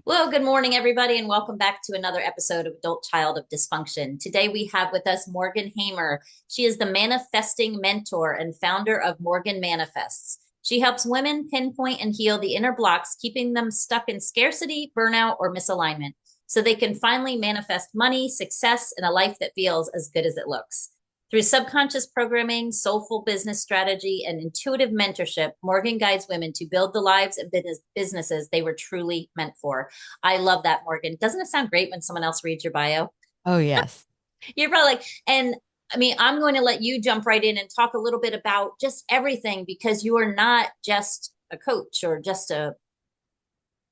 Well, good morning, everybody, and welcome back to another episode of Adult Child of Dysfunction. Today we have with us Morgan Hamer. She is the manifesting mentor and founder of Morgan Manifests. She helps women pinpoint and heal the inner blocks, keeping them stuck in scarcity, burnout, or misalignment, so they can finally manifest money, success, and a life that feels as good as it looks. Through subconscious programming, soulful business strategy, and intuitive mentorship, Morgan guides women to build the lives and businesses they were truly meant for. I love that, Morgan. Doesn't it sound great when someone else reads your bio? Oh, yes. You're probably like, and I mean, I'm going to let you jump right in and talk a little bit about just everything because you are not just a coach or just a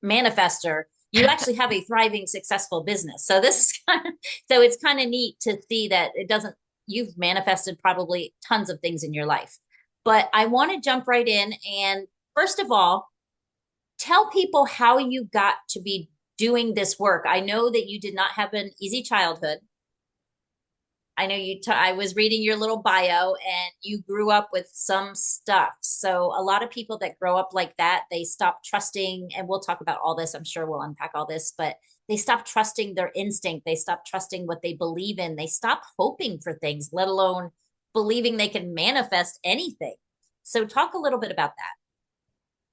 manifester. You actually have a thriving, successful business. So this is so it's kind of neat to see that it doesn't. You've manifested probably tons of things in your life, but I want to jump right in and first of all, tell people how you got to be doing this work. I know that you did not have an easy childhood. I know I was reading your little bio and you grew up with some stuff. So a lot of people that grow up like that, they stop trusting, and we'll talk about all this. I'm sure we'll unpack all this, but they stop trusting their instinct. They stop trusting what they believe in. They stop hoping for things, let alone believing they can manifest anything. So talk a little bit about that.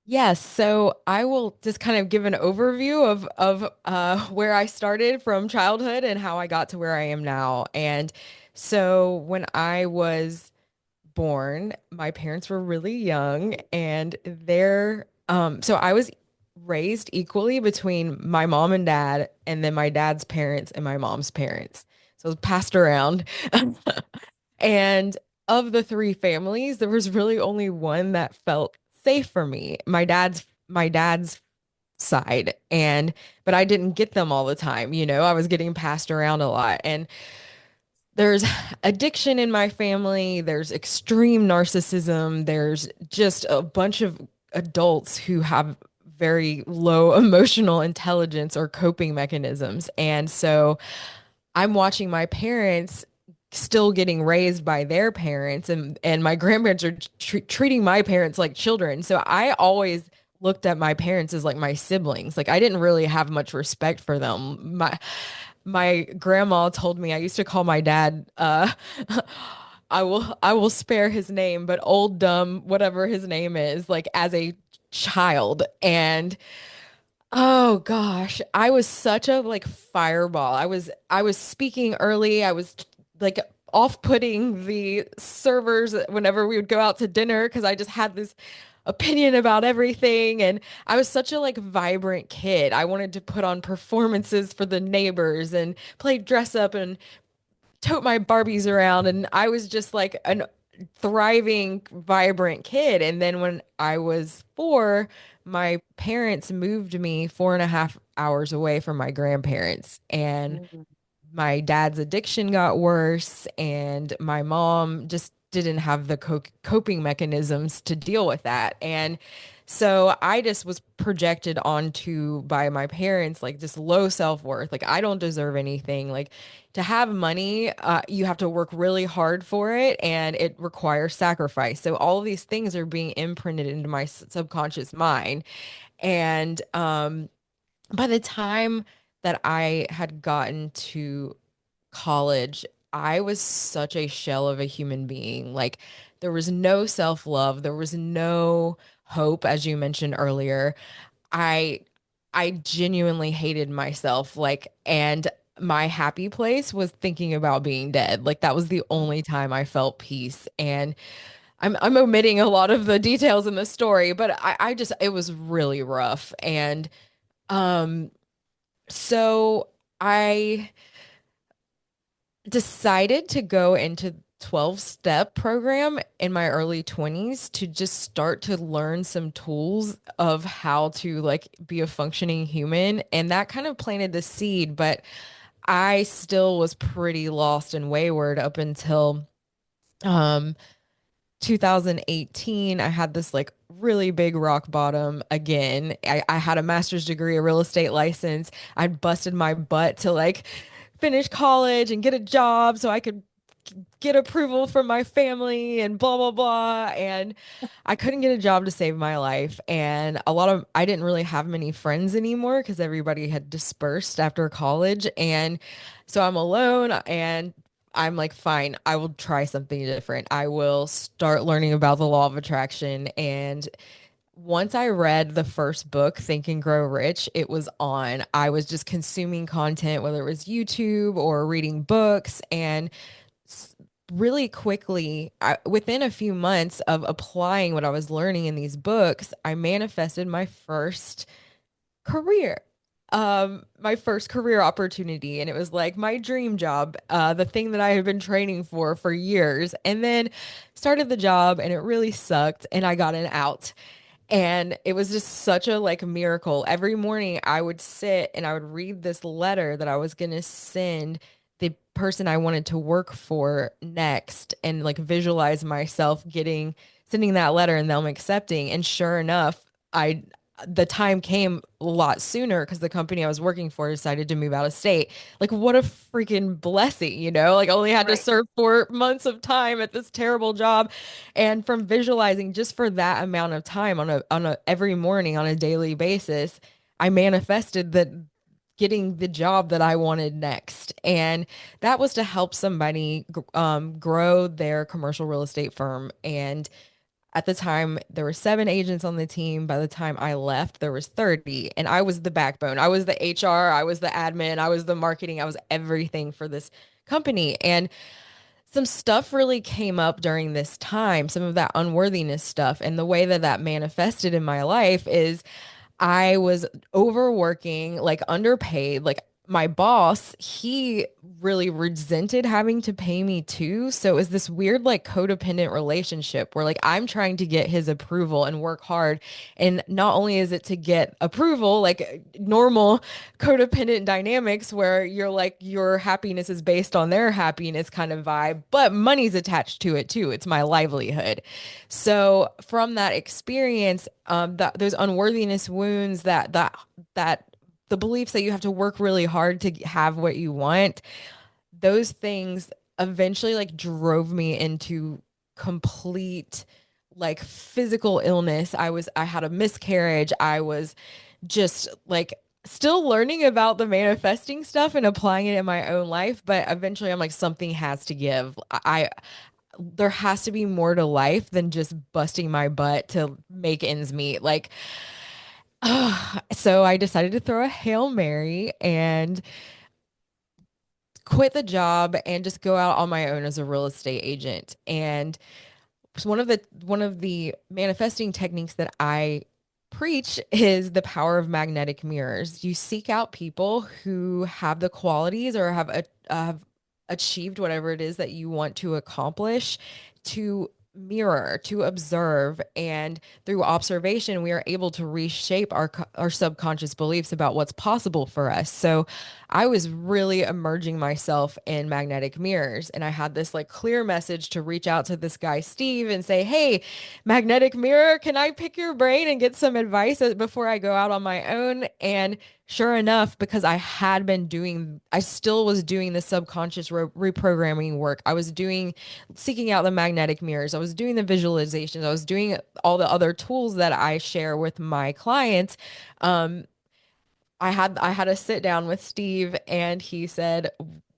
Yes, so I will just kind of give an overview of where I started from childhood and how I got to where I am now. And so when I was born, my parents were really young and so I was raised equally between my mom and dad, and then my dad's parents and my mom's parents. So I was passed around. And of the three families, there was really only one that felt safe for me. My dad's side. And but I didn't get them all the time, I was getting passed around a lot. And there's addiction in my family, there's extreme narcissism, there's just a bunch of adults who have very low emotional intelligence or coping mechanisms. And so I'm watching my parents still getting raised by their parents, and my grandparents are treating my parents like children. So I always looked at my parents as like my siblings. Like I didn't really have much respect for them. My grandma told me I used to call my dad I will spare his name, but old dumb whatever his name is, like as a child. And oh gosh, I was such a like fireball. I was speaking early. I was like off-putting the servers whenever we would go out to dinner because I just had this opinion about everything, and I was such a like vibrant kid. I wanted to put on performances for the neighbors and play dress up and tote my Barbies around, and I was just like an thriving, vibrant kid. And then when I was 4, my parents moved me 4.5 hours away from my grandparents, and Mm. my dad's addiction got worse, and my mom just didn't have the coping mechanisms to deal with that. And so I just was projected onto by my parents, like just low self-worth. Like I don't deserve anything. Like to have money, you have to work really hard for it, and it requires sacrifice. So all of these things are being imprinted into my subconscious mind. And by the time that I had gotten to college, I was such a shell of a human being. Like there was no self-love, there was no hope, as you mentioned earlier. I I genuinely hated myself, like, and my happy place was thinking about being dead. Like that was the only time I felt peace. And I'm omitting a lot of the details in the story, but I just it was really rough. And um so I decided to go into 12-step program in my early 20s to just start to learn some tools of how to like be a functioning human, and that kind of planted the seed. But I still was pretty lost and wayward up until um 2018. I had this like really big rock bottom again. I had a master's degree, a real estate license. I'd busted my butt to like finish college and get a job so I could get approval from my family and blah blah blah. And I couldn't get a job to save my life. And I didn't really have many friends anymore because everybody had dispersed after college. And so I'm alone, and I'm like, fine, I will try something different. I will start learning about the law of attraction. And once I read the first book, Think and Grow Rich, it was on. I was just consuming content, whether it was YouTube or reading books. And really quickly, within a few months of applying what I was learning in these books, I manifested career my first career opportunity, and it was like my dream job, the thing that I had been training for years. And then started the job, and it really sucked, and I got an out. And it was just such a like miracle. Every morning I would sit and I would read this letter that I was going to send the person I wanted to work for next, and like visualize myself getting sending that letter and them accepting. And sure enough, I the time came a lot sooner because the company I was working for decided to move out of state. Like, what a freaking blessing, you know? Like, I only had to Right. serve 4 months of time at this terrible job. And from visualizing just for that amount of time on a every morning on a daily basis, I manifested that getting the job that I wanted next. And that was to help somebody grow their commercial real estate firm. And at the time, there were 7 agents on the team. By the time I left, there was 30, and I was the backbone. I was the HR, I was the admin, I was the marketing, I was everything for this company. And some stuff really came up during this time, some of that unworthiness stuff. And the way that that manifested in my life is I was overworking, like underpaid. Like my boss, he really resented having to pay me too. So it was this weird, like codependent relationship where like I'm trying to get his approval and work hard. And not only is it to get approval, like normal codependent dynamics where you're like your happiness is based on their happiness kind of vibe, but money's attached to it too. It's my livelihood. So from that experience, those unworthiness wounds, that the beliefs that you have to work really hard to have what you want, those things eventually like drove me into complete like physical illness. I had a miscarriage. I was just like still learning about the manifesting stuff and applying it in my own life, but eventually I'm like something has to give. There has to be more to life than just busting my butt to make ends meet. Like, so I decided to throw a Hail Mary and quit the job and just go out on my own as a real estate agent. And one of the manifesting techniques that I preach is the power of magnetic mirrors. You seek out people who have the qualities or have achieved whatever it is that you want to accomplish, to mirror, to observe, and through observation we are able to reshape our subconscious beliefs about what's possible for us. So I was really emerging myself in magnetic mirrors. And I had this like clear message to reach out to this guy, Steve, and say, hey, magnetic mirror, can I pick your brain and get some advice before I go out on my own? And sure enough, because I still was doing the subconscious reprogramming work. I was seeking out the magnetic mirrors. I was doing the visualizations. I was doing all the other tools that I share with my clients. Um, I had a sit down with Steve, and he said,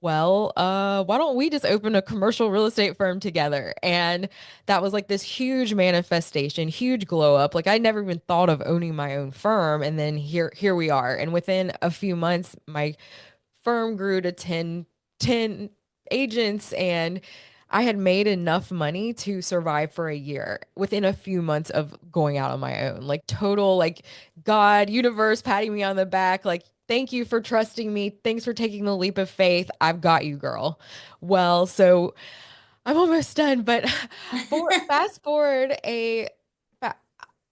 well, why don't we just open a commercial real estate firm together? And that was like this huge manifestation, huge glow up. Like I never even thought of owning my own firm. And then here we are. And within a few months, my firm grew to 10 agents, and I had made enough money to survive for a year within a few months of going out on my own. Like total, like God, universe patting me on the back, like, thank you for trusting me. Thanks for taking the leap of faith. I've got you, girl. Well, so I'm almost done, but for fast forward fa-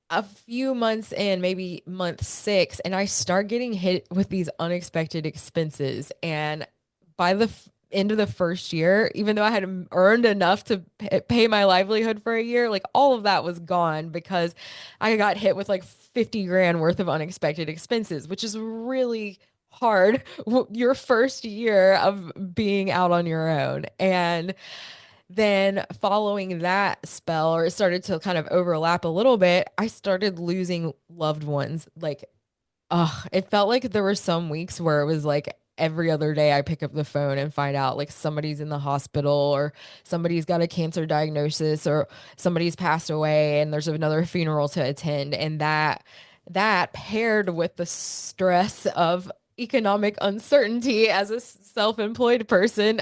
a few months in, maybe month 6, and I start getting hit with these unexpected expenses. And by the end of the first year, even though I had earned enough to pay my livelihood for a year, like all of that was gone because I got hit with like 50 grand worth of unexpected expenses, which is really hard your first year of being out on your own. And then following that spell, or it started to kind of overlap a little bit, I started losing loved ones. Like, it felt like there were some weeks where it was like every other day I pick up the phone and find out like somebody's in the hospital, or somebody's got a cancer diagnosis, or somebody's passed away and there's another funeral to attend. And that paired with the stress of economic uncertainty as a self-employed person,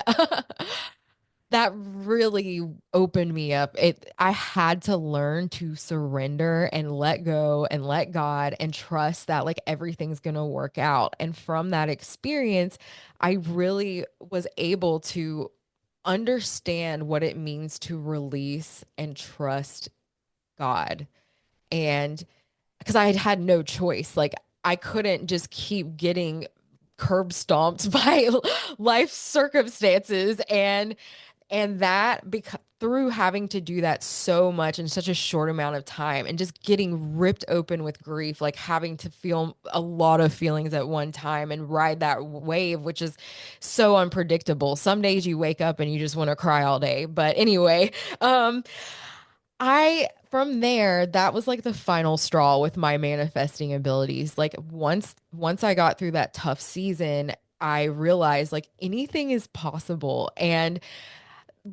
that really opened me up. I had to learn to surrender and let go and let God and trust that like everything's going to work out. And from that experience, I really was able to understand what it means to release and trust God. And because I had had no choice, like I couldn't just keep getting curb stomped by life circumstances. And that because through having to do that so much in such a short amount of time and just getting ripped open with grief, like having to feel a lot of feelings at one time and ride that wave, which is so unpredictable. Some days you wake up and you just want to cry all day. But anyway, um, from there, that was like the final straw with my manifesting abilities. Like once I got through that tough season, I realized like anything is possible. And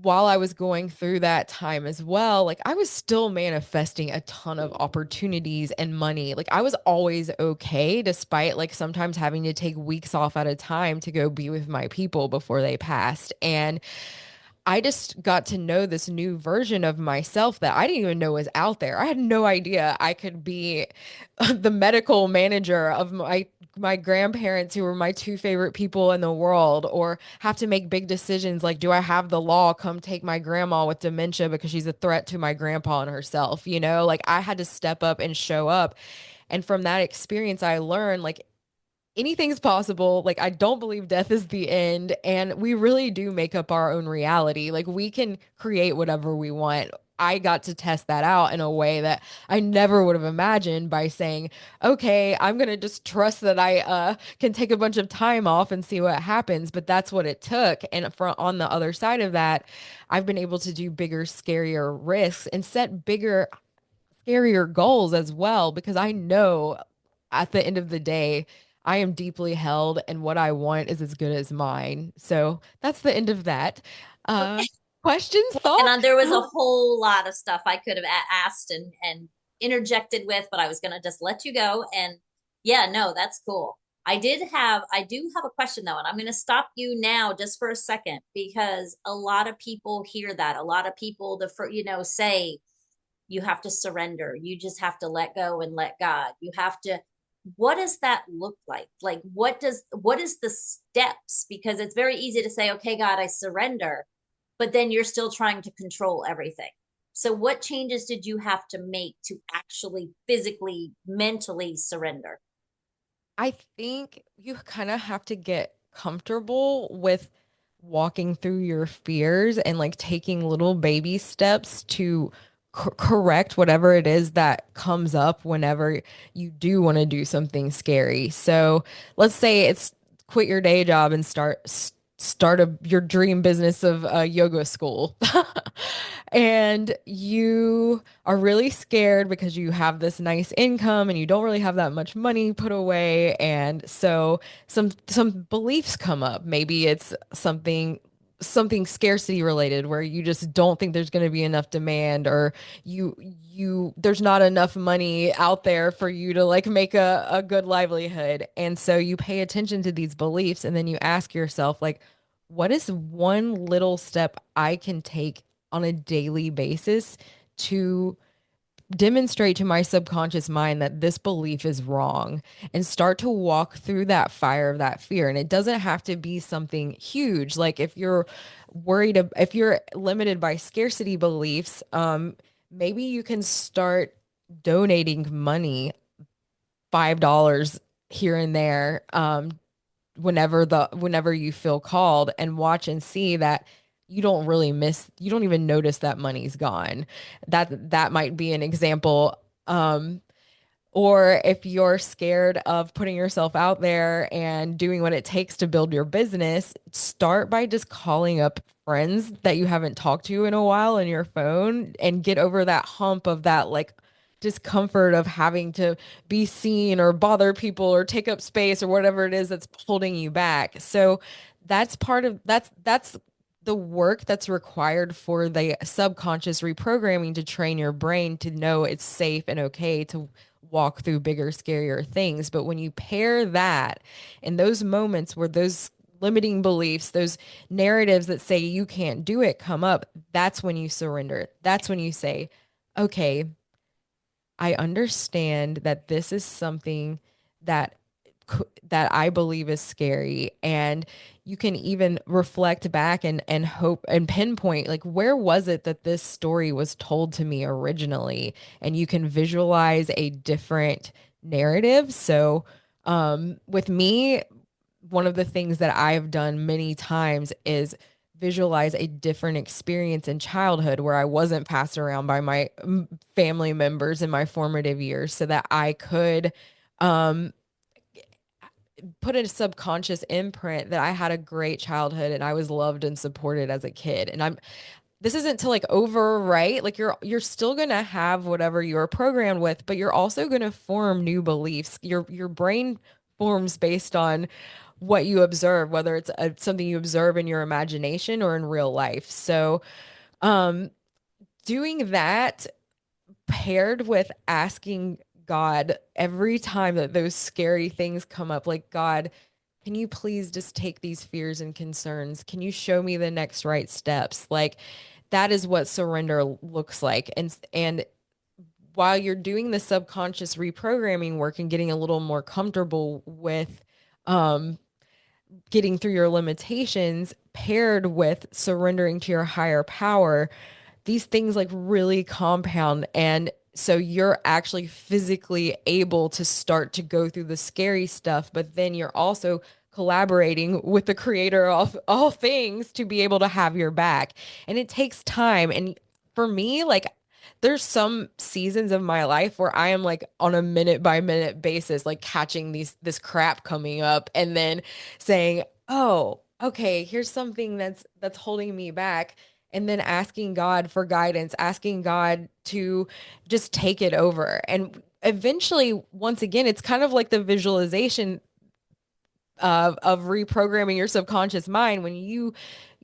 while I was going through that time as well, like I was still manifesting a ton of opportunities and money. Like I was always okay, despite like sometimes having to take weeks off at a time to go be with my people before they passed. And I just got to know this new version of myself that I didn't even know was out there. I had no idea I could be the medical manager of my grandparents, who were my two favorite people in the world, or have to make big decisions like, do I have the law come take my grandma with dementia because she's a threat to my grandpa and herself? Like I had to step up and show up. And from that experience, I learned like anything's possible. Like, I don't believe death is the end. And we really do make up our own reality. Like, we can create whatever we want. I got to test that out in a way that I never would have imagined by saying, okay, I'm going to just trust that I can take a bunch of time off and see what happens. But that's what it took. And on the other side of that, I've been able to do bigger, scarier risks and set bigger, scarier goals as well, because I know at the end of the day, I am deeply held and what I want is as good as mine. So that's the end of that. Uh, Questions, And thoughts? there was a whole lot of stuff I could have asked and interjected with, but I was going to just let you go. And yeah, no, that's cool. I do have a question though, and I'm going to stop you now just for a second because a lot of people hear that. A lot of people, say you have to surrender. You just have to let go and let God. You have to, what does that look like? Like, what is the steps? Because it's very easy to say, okay, God, I surrender, but then you're still trying to control everything. So what changes did you have to make to actually physically, mentally surrender? I think you kind of have to get comfortable with walking through your fears and like taking little baby steps to correct whatever it is that comes up whenever you do want to do something scary. So let's say it's quit your day job and start your dream business of a yoga school. And you are really scared because you have this nice income and you don't really have that much money put away. And so some beliefs come up. Maybe it's something scarcity related where you just don't think there's going to be enough demand, or there's not enough money out there for you to like make a good livelihood. And so you pay attention to these beliefs and then you ask yourself like, what is one little step I can take on a daily basis to demonstrate to my subconscious mind that this belief is wrong, and start to walk through that fire of that fear. And it doesn't have to be something huge. Like if you're if you're limited by scarcity beliefs, maybe you can start donating money, $5 here and there, whenever you feel called, and watch and see that you don't even notice that money's gone. That might be an example. Or if you're scared of putting yourself out there and doing what it takes to build your business, start by just calling up friends that you haven't talked to in a while on your phone and get over that hump of that like discomfort of having to be seen or bother people or take up space or whatever it is that's holding you back. So that's part of that's the work that's required for the subconscious reprogramming to train your brain to know it's safe and okay to walk through bigger, scarier things. But when you pair that in those moments where those limiting beliefs, those narratives that say you can't do it come up, that's when you surrender. That's when you say, okay, I understand that this is something that that I believe is scary, and you can even reflect back and hope and pinpoint like where was it that this story was told to me originally, and you can visualize a different narrative. So with me, one of the things that I've done many times is visualize a different experience in childhood where I wasn't passed around by my family members in my formative years so that I could um, put a subconscious imprint that I had a great childhood and I was loved and supported as a kid. And this isn't to like overwrite, like you're still gonna have whatever you're programmed with, but you're also gonna form new beliefs. Your brain forms based on what you observe, whether it's something you observe in your imagination or in real life. So, um, doing that paired with asking God every time that those scary things come up, like, God, can you please just take these fears and concerns? Can you show me the next right steps? Like, that is what surrender looks like. And while you're doing the subconscious reprogramming work and getting a little more comfortable with um getting through your limitations paired with surrendering to your higher power, these things like really compound. And so you're actually physically able to start to go through the scary stuff, but then you're also collaborating with the creator of all things to be able to have your back. And it takes time. And for me, like, there's some seasons of my life where I am like on a minute by minute basis, like catching this crap coming up and then saying, oh, okay, here's something that's holding me back, and then asking God for guidance, asking God to just take it over. And eventually, once again, it's kind of like the visualization of reprogramming your subconscious mind. When you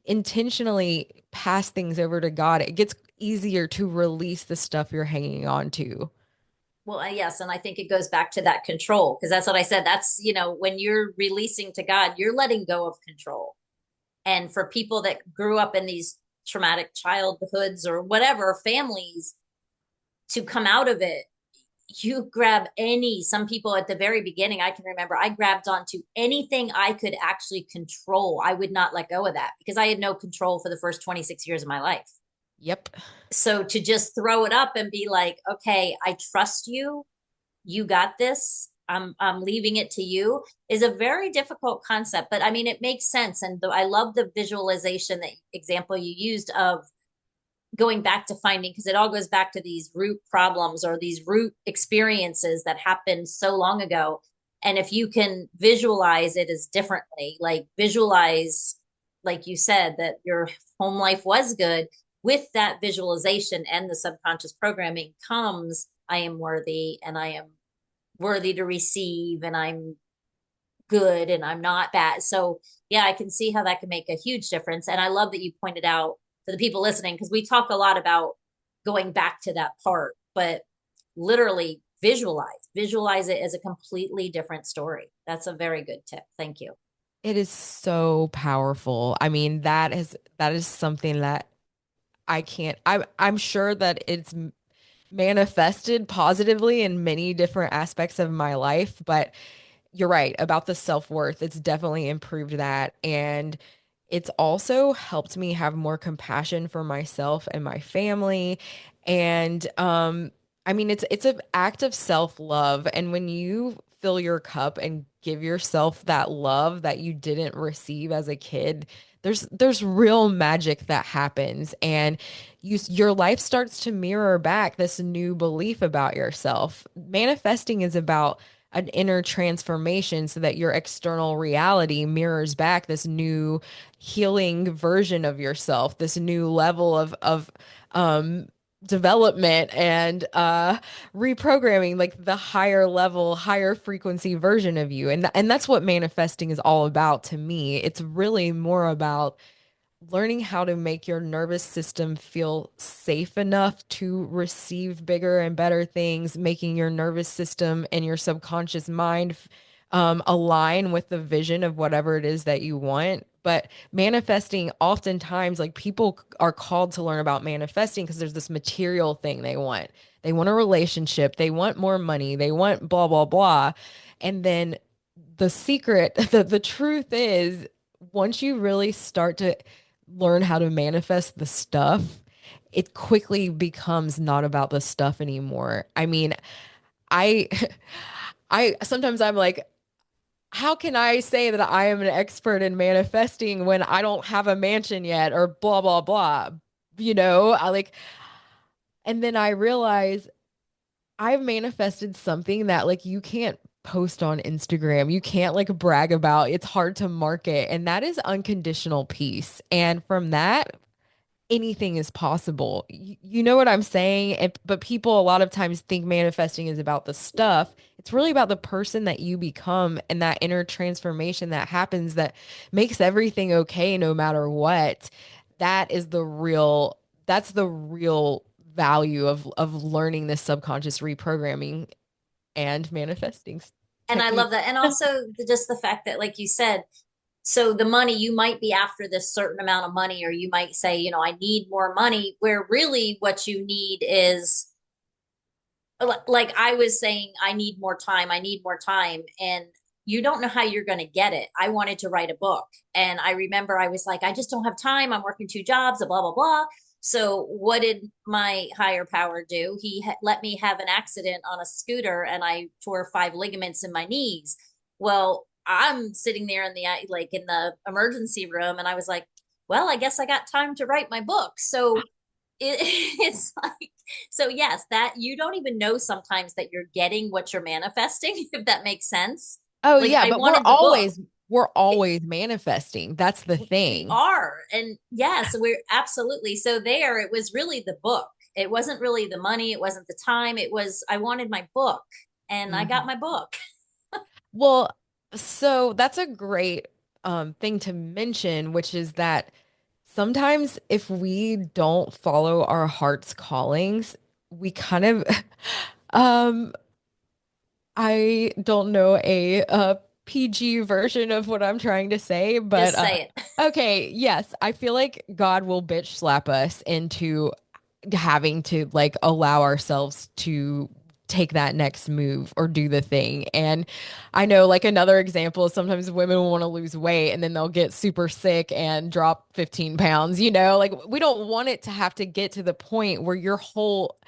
intentionally pass things over to God, it gets easier to release the stuff you're hanging on to. Well, yes, and I think it goes back to that control because that's what I said. That's, when you're releasing to God, you're letting go of control. And for people that grew up in these traumatic childhoods or whatever families, to come out of it, you grab some people at the very beginning, I can remember I grabbed onto anything I could actually control. I would not let go of that because I had no control for the first 26 years of my life. Yep. So to just throw it up and be like, okay, I trust you, you got this, I'm leaving it to you, is a very difficult concept. But I mean, it makes sense. And I love the visualization, that example you used of going back to finding, because it all goes back to these root problems or these root experiences that happened so long ago. And if you can visualize it as differently, like visualize, like you said, that your home life was good, with that visualization and the subconscious programming comes, I am worthy and I am worthy to receive and I'm good and I'm not bad. So yeah, I can see how that can make a huge difference. And I love that you pointed out for the people listening, because we talk a lot about going back to that part, but literally visualize it as a completely different story. That's a very good tip. Thank you. It is so powerful. I mean, that is something that I can't I'm sure that it's manifested positively in many different aspects of my life, but you're right about the self-worth. It's definitely improved that. And it's also helped me have more compassion for myself and my family. And I mean, it's an act of self-love. And when you fill your cup and give yourself that love that you didn't receive as a kid, there's real magic that happens, and your life starts to mirror back this new belief about yourself. Manifesting is about an inner transformation so that your external reality mirrors back this new healing version of yourself, this new level of um development and reprogramming, like the higher level, higher frequency version of you. And that's what manifesting is all about to me. It's really more about learning how to make your nervous system feel safe enough to receive bigger and better things, making your nervous system and your subconscious mind align with the vision of whatever it is that you want. But manifesting, oftentimes, like people are called to learn about manifesting because there's this material thing they want. They want a relationship, they want more money, they want blah, blah, blah. And then the secret, the truth is, once you really start to learn how to manifest the stuff, it quickly becomes not about the stuff anymore. I mean, I I sometimes I'm like, how can I say that I am an expert in manifesting when I don't have a mansion yet or blah blah blah. I like, and then I realize I've manifested something that like you can't post on Instagram. You can't like brag about. It's hard to market, and that is unconditional peace. And from that, anything is possible. You know what I'm saying? But people a lot of times think manifesting is about the stuff. It's really about the person that you become and that inner transformation that happens that makes everything okay no matter what. That is that's the real value of learning this subconscious reprogramming and manifesting And I love technique. that. And also just the fact that, like you said, so the money, you might be after this certain amount of money, or you might say, I need more money, where really what you need is, like I was saying, I need more time. I need more time. And you don't know how you're going to get it. I wanted to write a book. And I remember I was like, I just don't have time. I'm working two jobs, blah, blah, blah. So what did my higher power do? He let me have an accident on a scooter and I tore five ligaments in my knees. Well, I'm sitting there in the emergency room and I was like, well, I guess I got time to write my book. So it, it's like, so yes, that you don't even know sometimes that you're getting what you're manifesting, if that makes sense. Oh Like yeah, I but we're wanted the book. always we're It, always manifesting. That's the we thing. are. And yeah, so we're absolutely. So there, it was really the book. It wasn't really the money. It wasn't the time. It was, I wanted my book and I got Mhm. my book. Well, so that's a great thing to mention, which is that sometimes if we don't follow our heart's callings, we kind of um I don't know a PG version of what I'm trying to say, but Just say it. okay, yes, I feel like God will bitch slap us into having to like allow ourselves to take that next move or do the thing. And I know like another example is sometimes women will want to lose weight and then they'll get super sick and drop 15 pounds, like we don't want it to have to get to the point where your whole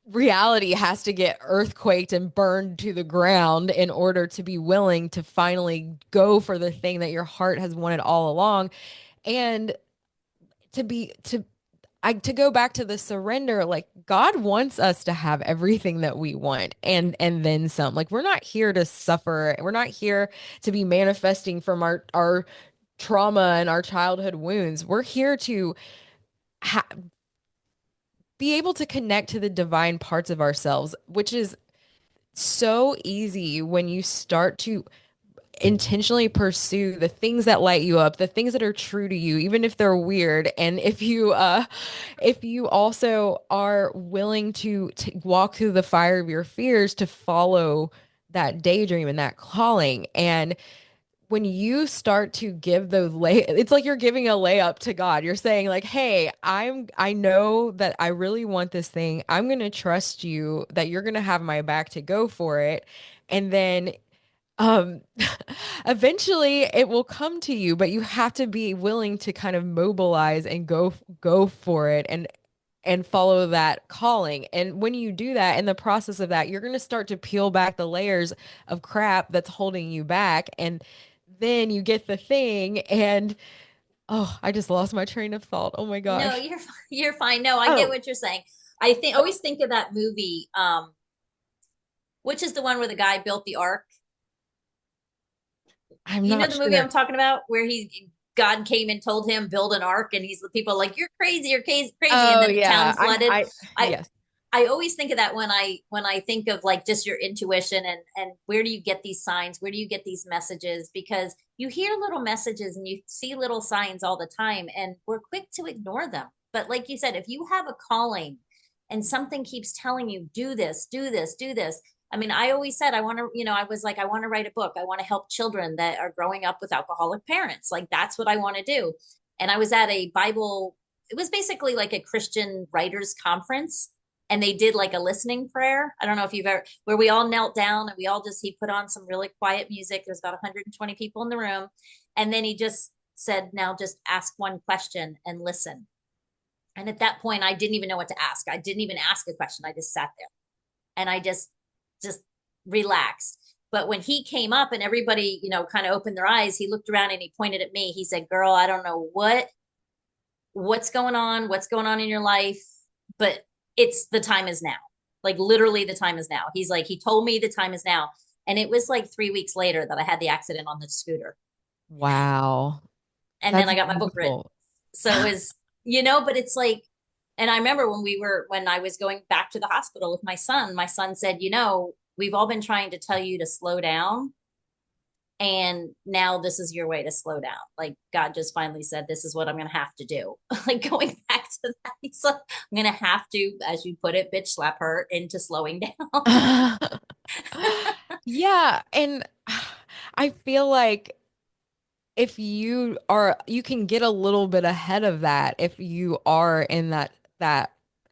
reality has to get earthquaked and burned to the ground in order to be willing to finally go for the thing that your heart has wanted all along. And to be to go back to the surrender, like God wants us to have everything that we want and then some. Like we're not here to suffer. We're not here to be manifesting from our trauma and our childhood wounds. We're here to ha be able to connect to the divine parts of ourselves, which is so easy when you start to intentionally pursue the things that light you up, the things that are true to you, even if they're weird. And if you also are willing to walk through the fire of your fears to follow that daydream and that calling. And when you start to give those it's like you're giving a layup to God. You're saying like, "Hey, I know that I really want this thing. I'm going to trust you that you're going to have my back to go for it." And then um eventually it will come to you, but you have to be willing to kind of mobilize and go for it. And and follow that calling. And when you do that, in the process of that, you're going to start to peel back the layers of crap that's holding you back. And then you get the thing. And oh, I just lost my train of thought. Oh my No, gosh. you're fine. No, I get Oh, what you're saying. I think always think of that movie, which is the one where the guy built the ark. I'm You know not the movie sure. I'm talking about, where he God came and told him build an ark, and he's the people like you're crazy, and Oh then the town yeah. flooded. I Yes. I always think of that when I think of like just your intuition and where do you get these signs? Where do you get these messages? Because you hear little messages and you see little signs all the time, and we're quick to ignore them. But like you said, if you have a calling and something keeps telling you do this, do this, do this. I mean, I always said I want to, I was like, I want to write a book. I want to help children that are growing up with alcoholic parents. Like that's what I want to do. And I was at a Bible, it was basically like a Christian writers conference, and they did like a listening prayer. I don't know if you've ever, where we all knelt down and we all just, he put on some really quiet music. There's about 120 people in the room. And then he just said, now just ask one question and listen. And at that point, I didn't even know what to ask. I didn't even ask a question. I just sat there and I just relaxed. But when he came up and everybody, kind of opened their eyes, he looked around and he pointed at me. He said, "Girl, I don't know what's going on in your life, but it's the time is now. Like literally the time is now." He's like, he told me the time is now. And it was like 3 weeks later that I had the accident on the scooter. Wow. And then That's I got my book written. beautiful. So it was, but it's like, and I remember when I was going back to the hospital with my son said, we've all been trying to tell you to slow down. And now this is your way to slow down. Like God just finally said, this is what I'm going to have to do. Like going back to that, he's like, I'm going to have to, as you put it, bitch slap her into slowing down. Yeah, and I feel like if you can get a little bit ahead of that if you are in that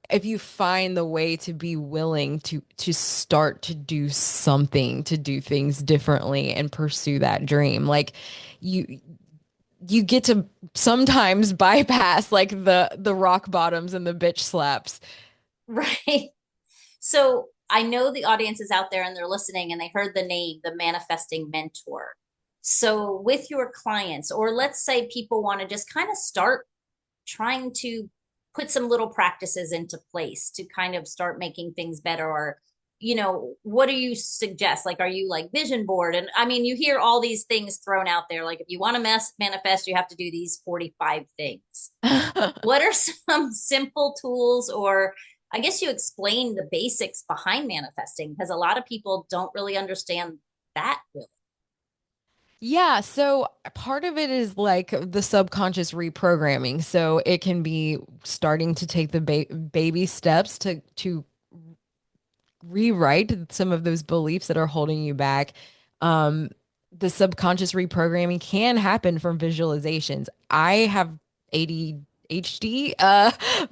if you find the way to be willing to start to do something, to do things differently and pursue that dream. Like you you get to sometimes bypass like the rock bottoms and the bitch slaps. Right. So I know the audience is out there and they're listening and they heard the name, the manifesting mentor. So with your clients, or let's say people want to just kind of start trying to put some little practices into place to kind of start making things better, or what do you suggest? Like, are you like vision board? And I mean, you hear all these things thrown out there, like if you want to manifest you have to do these 45 things. What are some simple tools, or I guess you explain the basics behind manifesting, because a lot of people don't really understand that really. Yeah, so part of it is like the subconscious reprogramming. So it can be starting to take the baby steps to rewrite some of those beliefs that are holding you back. Um, the subconscious reprogramming can happen from visualizations. I have ADHD,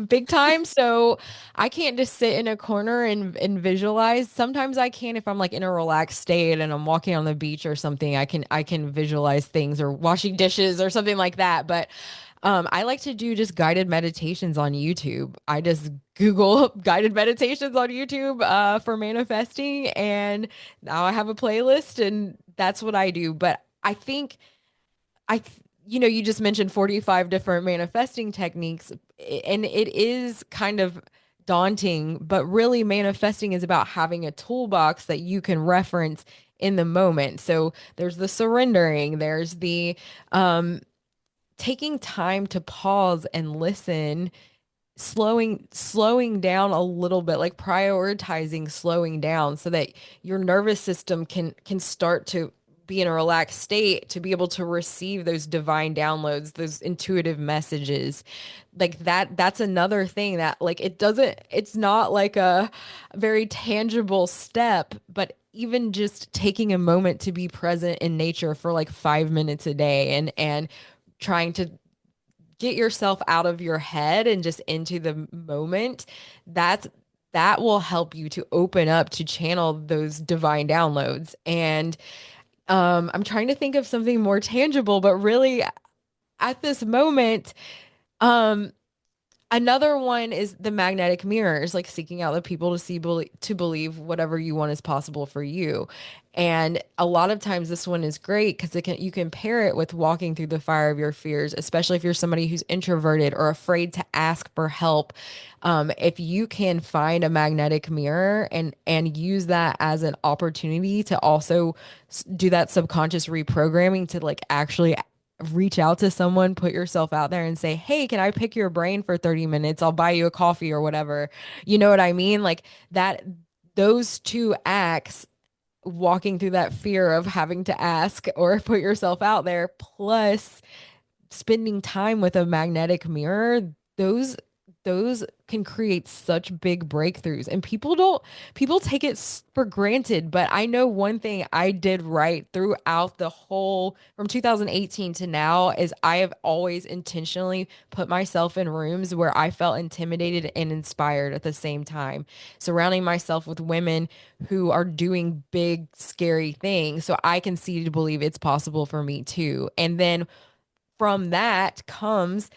big time, so I can't just sit in a corner and visualize. Sometimes I can if I'm like in a relaxed state and I'm walking on the beach or something. I can visualize things or washing dishes or something like that. But I like to do just guided meditations on YouTube. I just Google guided meditations on YouTube for manifesting, and now I have a playlist, and that's what I do. But I think I, th- you just mentioned 45 different manifesting techniques, and it is kind of daunting, but really manifesting is about having a toolbox that you can reference in the moment. So there's the surrendering, there's the um taking time to pause and listen, slowing down a little bit, like prioritizing slowing down so that your nervous system can start to be in a relaxed state to be able to receive those divine downloads, those intuitive messages. Like that's another thing that like it's not like a very tangible step, but even just taking a moment to be present in nature for like 5 minutes a day and trying to get yourself out of your head and just into the moment, that's that will help you to open up to channel those divine downloads. And I'm trying to think of something more tangible, but really at this moment, um, Another one is the magnetic mirrors, like seeking out the people to see, to believe whatever you want is possible for you. And a lot of times this one is great because you can pair it with walking through the fire of your fears, especially if you're somebody who's introverted or afraid to ask for help. If you can find a magnetic mirror and use that as an opportunity to also do that subconscious reprogramming to like actually reach out to someone, put yourself out there and say, "Hey, can I pick your brain for 30 minutes? I'll buy you a coffee or whatever." You know what I mean? Like that, those two acts, walking through that fear of having to ask or put yourself out there, plus spending time with a magnetic mirror, those those can create such big breakthroughs. And people take it for granted, but I know one thing I did right throughout the whole from 2018 to now is I have always intentionally put myself in rooms where I felt intimidated and inspired at the same time, surrounding myself with women who are doing big scary things so I can see to believe it's possible for me too. And then from that comes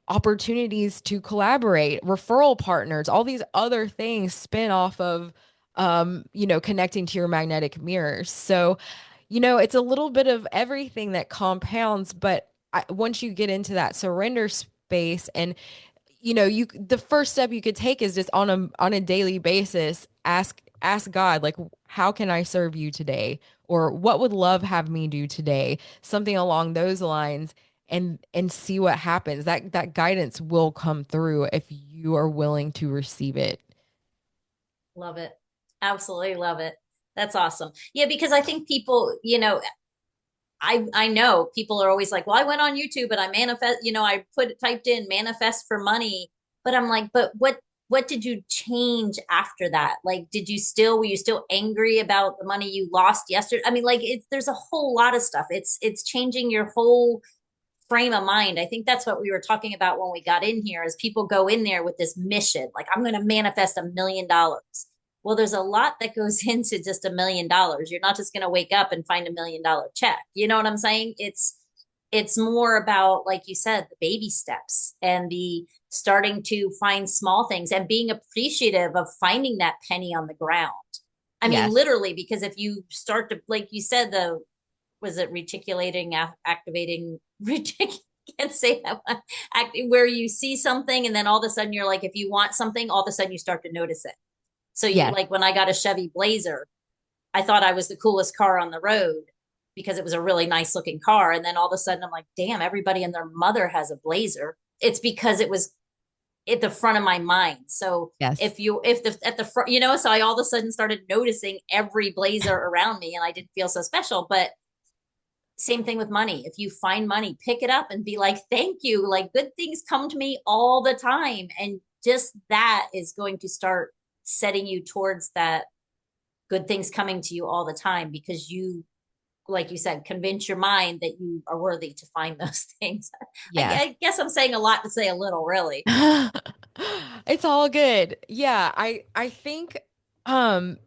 opportunities to collaborate, referral partners, all these other things spin off of connecting to your magnetic mirrors. So, it's a little bit of everything that compounds, but once you get into that surrender space and the first step you could take is just on a daily basis ask God, like, how can I serve you today, or what would love have me do today, something along those lines, and see what happens. That guidance will come through if you are willing to receive it. Love it. Absolutely love it. That's awesome. Yeah, because I think people, I know people are always like, well, I went on YouTube and I manifest, I typed in manifest for money, but I'm like, but what did you change after that? Like, were you still angry about the money you lost yesterday? I mean, like there's a whole lot of stuff. It's changing your whole frame of mind. I think that's what we were talking about when we got in here is people go in there with this mission, like I'm going to manifest $1 million. Well, there's a lot that goes into just $1 million. You're not just going to wake up and find $1 million check. You know what I'm saying? It's more about, like you said, the baby steps and the starting to find small things and being appreciative of finding that penny on the ground. I mean, Yes. literally, because if you start to, like you said, the was it reticulating, activating, can't say that one, where you see something and then all of a sudden you're like, if you want something, all of a sudden you start to notice it. So you Yes. like when I got a Chevy Blazer, I thought I was the coolest car on the road because it was a really nice looking car. And then all of a sudden I'm like, damn, everybody and their mother has a Blazer. It's because it was at the front of my mind. So Yes. if the at the front, so I all of a sudden started noticing every Blazer around me and I didn't feel so special. But same thing with money. If you find money, pick it up and be like, thank you. Like good things come to me all the time. And just that is going to start setting you towards that good things coming to you all the time because you, like you said, convince your mind that you are worthy to find those things. Yes. I guess I'm saying a lot to say a little, really. It's all good. Yeah, I think um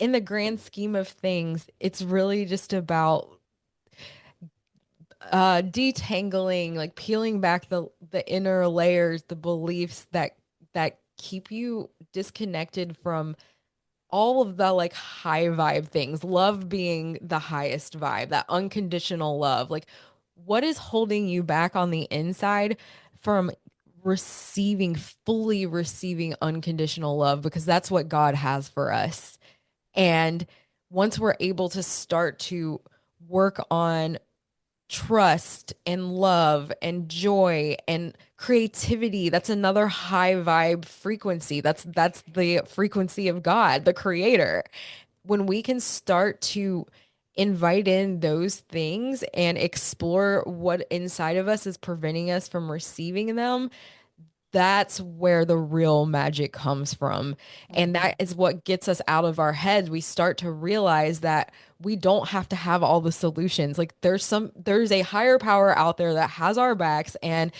in the grand scheme of things, it's really just about detangling, like peeling back the inner layers, the beliefs that keep you disconnected from all of the like high vibe things, love being the highest vibe, that unconditional love. Like, what is holding you back on the inside from fully receiving unconditional love? Because that's what God has for us. And once we're able to start to work on trust and love and joy and creativity, that's another high vibe frequency. That's the frequency of God, the creator. When we can start to invite in those things and explore what inside of us is preventing us from receiving them, that's where the real magic comes from. And Mm-hmm. that is what gets us out of our heads. We start to realize that we don't have to have all the solutions. Like there's a higher power out there that has our backs, and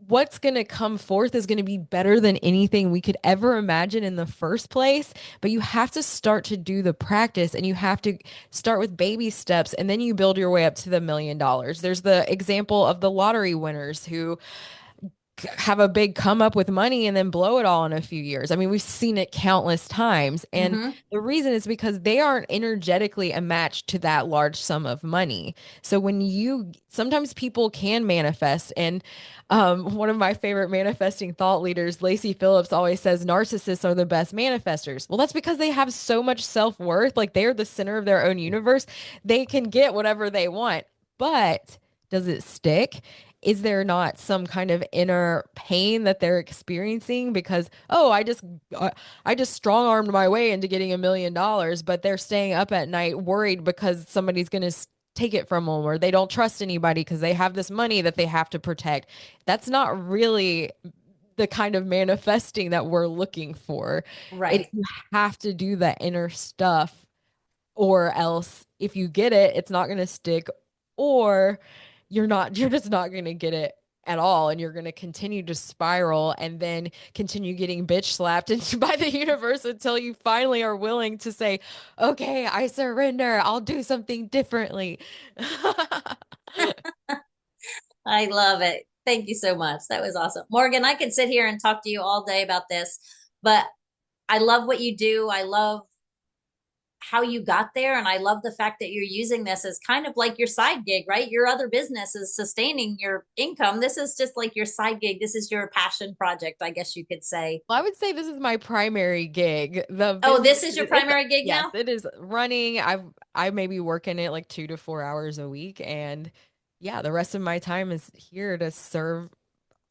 what's going to come forth is going to be better than anything we could ever imagine in the first place. But you have to start to do the practice, and you have to start with baby steps, and then you build your way up to the $1 million. There's the example of the lottery winners who have a big come up with money and then blow it all in a few years. I mean, we've seen it countless times. And Mm-hmm. the reason is because they aren't energetically a match to that large sum of money. So sometimes people can manifest. And one of my favorite manifesting thought leaders, Lacey Phillips, always says narcissists are the best manifestors. Well, that's because they have so much self-worth. Like they're the center of their own universe. They can get whatever they want. But does it stick? Is there not some kind of inner pain that they're experiencing because, oh, I just strong-armed my way into getting $1 million, but they're staying up at night worried because somebody's going to take it from them, or they don't trust anybody because they have this money that they have to protect. That's not really the kind of manifesting that we're looking for. Right. You have to do that inner stuff, or else if you get it, it's not going to stick, or you're just not going to get it at all, and you're going to continue to spiral and then continue getting bitch slapped into by the universe until you finally are willing to say, okay, I surrender, I'll do something differently. I love it. Thank you so much. That was awesome. Morgan, I could sit here and talk to you all day about this, but I love what you do. I love how you got there. And I love the fact that you're using this as kind of like your side gig, right? Your other business is sustaining your income. This is just like your side gig. This is your passion project, I guess you could say. Well, I would say this is my primary gig. The Oh, business, this is your it's primary gig yes, now? it is running. I may be working it like 2 to 4 hours a week, and yeah, the rest of my time is here to serve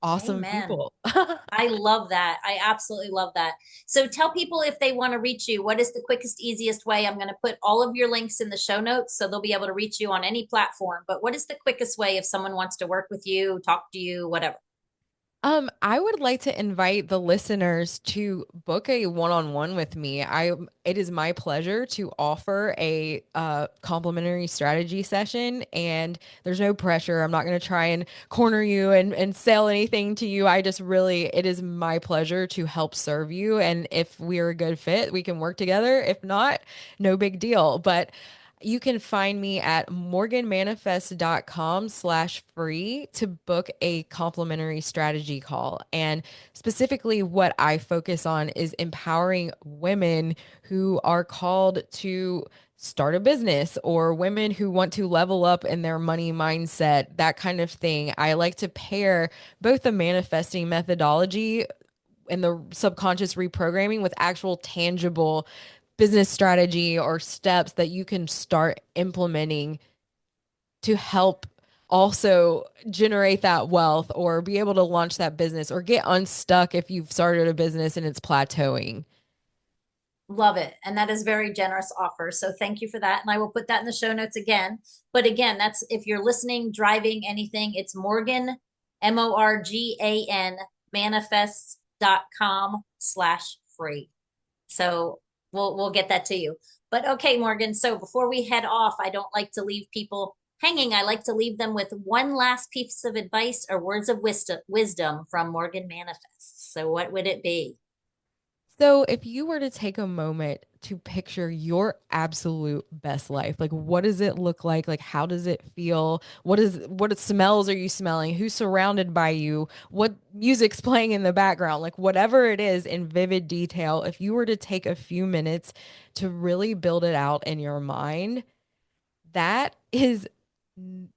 awesome Amen. people. I love that. I absolutely love that. So tell people if they want to reach you, what is the quickest, easiest way? I'm going to put all of your links in the show notes so they'll be able to reach you on any platform. But what is the quickest way if someone wants to work with you, talk to you, whatever? I would like to invite the listeners to book a one-on-one with me. It is my pleasure to offer a complimentary strategy session, and there's no pressure. I'm not going to try and corner you and sell anything to you. It is my pleasure to help serve you. And if we're a good fit, we can work together. If not, no big deal. But you can find me at morganmanifest.com/free to book a complimentary strategy call. And specifically, what I focus on is empowering women who are called to start a business, or women who want to level up in their money mindset, that kind of thing. I like to pair both the manifesting methodology and the subconscious reprogramming with actual tangible business strategy or steps that you can start implementing to help also generate that wealth, or be able to launch that business, or get unstuck if you've started a business and it's plateauing. Love it. And that is very generous offer. So thank you for that. And I will put that in the show notes again. But again, that's if you're listening, driving, anything, it's Morgan, Morgan, manifests.com/free. So we'll get that to you. But okay, Morgan. So before we head off, I don't like to leave people hanging. I like to leave them with one last piece of advice or words of wisdom from Morgan Manifests. So what would it be? So, if you were to take a moment to picture your absolute best life, like what does it look like? Like how does it feel? What smells are you smelling? Who's surrounded by you? What music's playing in the background? Like whatever it is in vivid detail, if you were to take a few minutes to really build it out in your mind, that is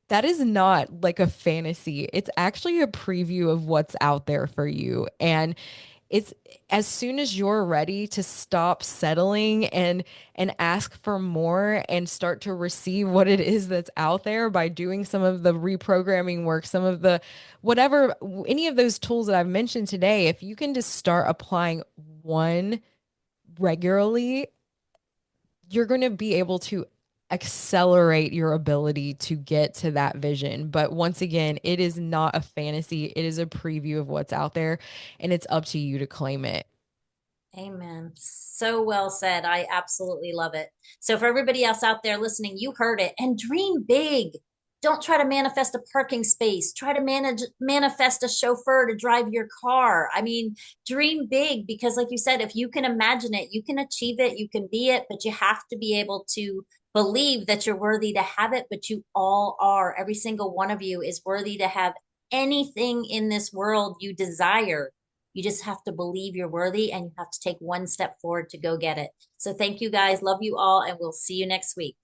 that is not like a fantasy. It's actually a preview of what's out there for you. And it's as soon as you're ready to stop settling and ask for more and start to receive what it is that's out there by doing some of the reprogramming work, some of the whatever, any of those tools that I've mentioned today, if you can just start applying one regularly, you're going to be able to accelerate your ability to get to that vision. But once again, it is not a fantasy, it is a preview of what's out there, and it's up to you to claim it. Amen. So well said. I absolutely love it. So, for everybody else out there listening, you heard it and dream big. Don't try to manifest a parking space. Try to manifest a chauffeur to drive your car. I mean, dream big because, like you said, if you can imagine it, you can achieve it, you can be it, but you have to be able to believe that you're worthy to have it, but you all are. Every single one of you is worthy to have anything in this world you desire. You just have to believe you're worthy and you have to take one step forward to go get it. So thank you guys. Love you all, and we'll see you next week.